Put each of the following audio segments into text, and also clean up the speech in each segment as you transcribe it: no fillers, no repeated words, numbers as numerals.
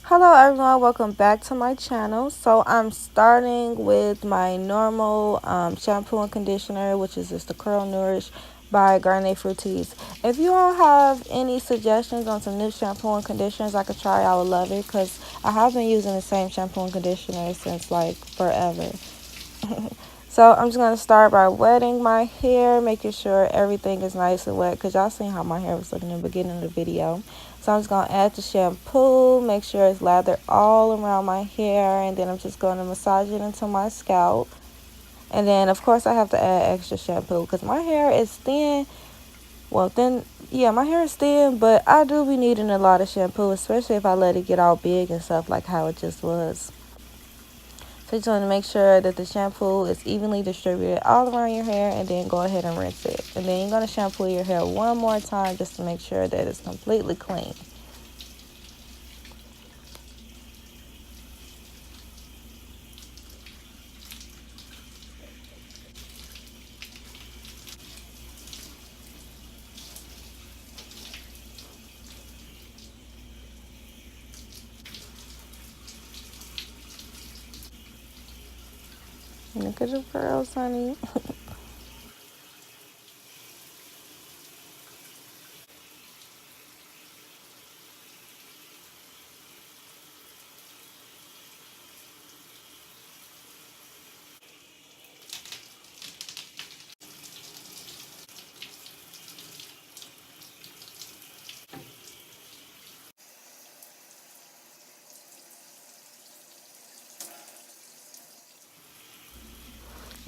Hello everyone, welcome back to my channel. So I'm starting with my normal shampoo and conditioner, which is just the Curl Nourish by Garnier Fructis. If you all have any suggestions on some new shampoo and conditioners I could try, I would love it because I have been using the same shampoo and conditioner since like forever. So I'm just going to start by wetting my hair, making sure everything is nice and wet because y'all seen how my hair was looking in the beginning of the video. So I'm just going to add the shampoo, make sure it's lathered all around my hair, and then I'm just going to massage it into my scalp. And then, of course, I have to add extra shampoo because my hair is thin. Well, yeah, my hair is thin, but I do be needing a lot of shampoo, especially if I let it get all big and stuff like how it just was. So you just want to make sure that the shampoo is evenly distributed all around your hair and then go ahead and rinse it. And then you're going to shampoo your hair one more time just to make sure that it's completely clean. Look at your curls, honey.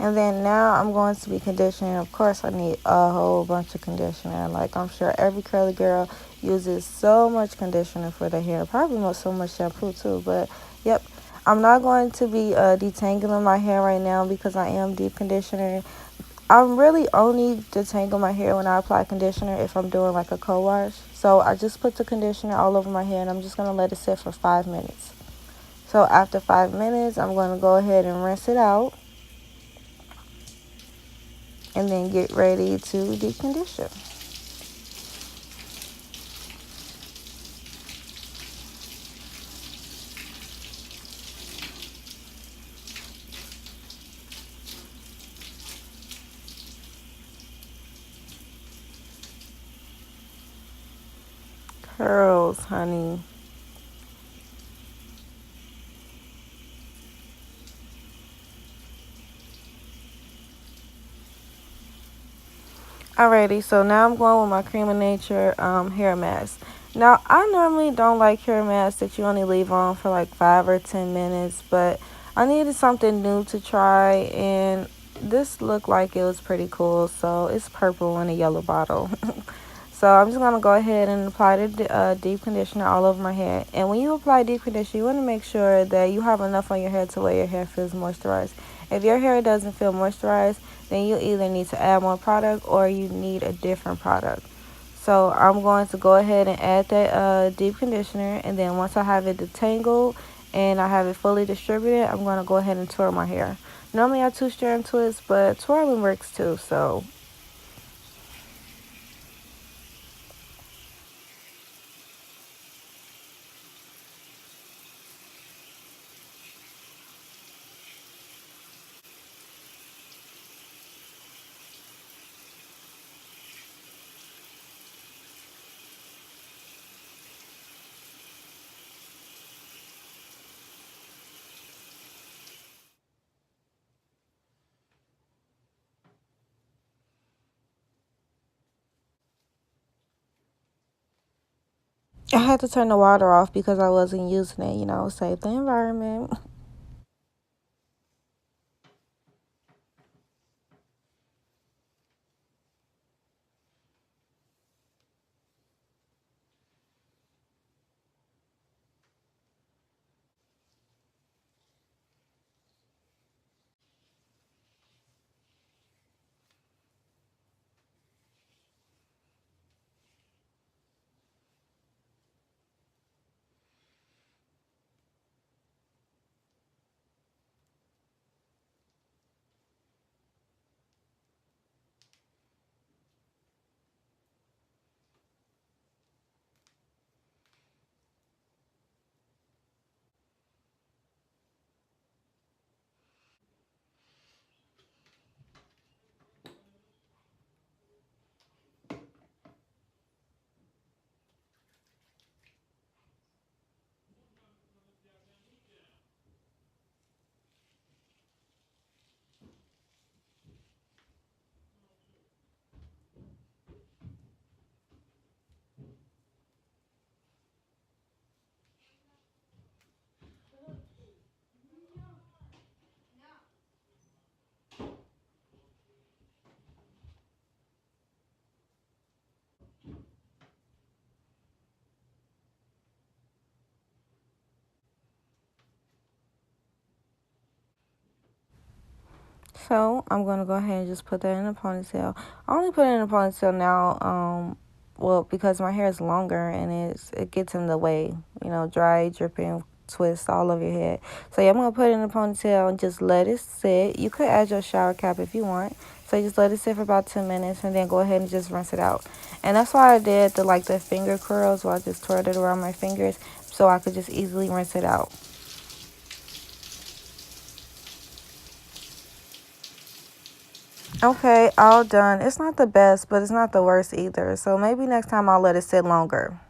And then now I'm going to be conditioning. Of course, I need a whole bunch of conditioner. Like I'm sure every curly girl uses so much conditioner for their hair. Probably not so much shampoo too. But yep, I'm not going to be detangling my hair right now because I am deep conditioning. I'm really only detangle my hair when I apply conditioner if I'm doing like a co-wash. So I just put the conditioner all over my hair and I'm just going to let it sit for 5 minutes. So after 5 minutes, I'm going to go ahead and rinse it out and then get ready to deep condition. Curls, honey. Alrighty, so now I'm going with my Creme of Nature hair mask. Now, I normally don't like hair masks that you only leave on for like 5 or 10 minutes, but I needed something new to try, and this looked like it was pretty cool, so it's purple in a yellow bottle. So I'm just going to go ahead and apply the deep conditioner all over my hair. And when you apply deep conditioner, you want to make sure that you have enough on your hair to where your hair feels moisturized. If your hair doesn't feel moisturized, then you either need to add more product or you need a different product. So I'm going to go ahead and add that deep conditioner. And then once I have it detangled and I have it fully distributed, I'm going to go ahead and twirl my hair. Normally I two-strand twist, but twirling works too, so I had to turn the water off because I wasn't using it, save the environment. So I'm gonna go ahead and just put that in a ponytail. I only put it in a ponytail now, well, because my hair is longer and it gets in the way, dry, dripping, twist all over your head. So yeah, I'm gonna put it in a ponytail and just let it sit. You could add your shower cap if you want. So you just let it sit for about 10 minutes and then go ahead and just rinse it out. And that's why I did the finger curls, where I just twirled it around my fingers so I could just easily rinse it out. Okay, all done. It's not the best, but it's not the worst either. So maybe next time I'll let it sit longer.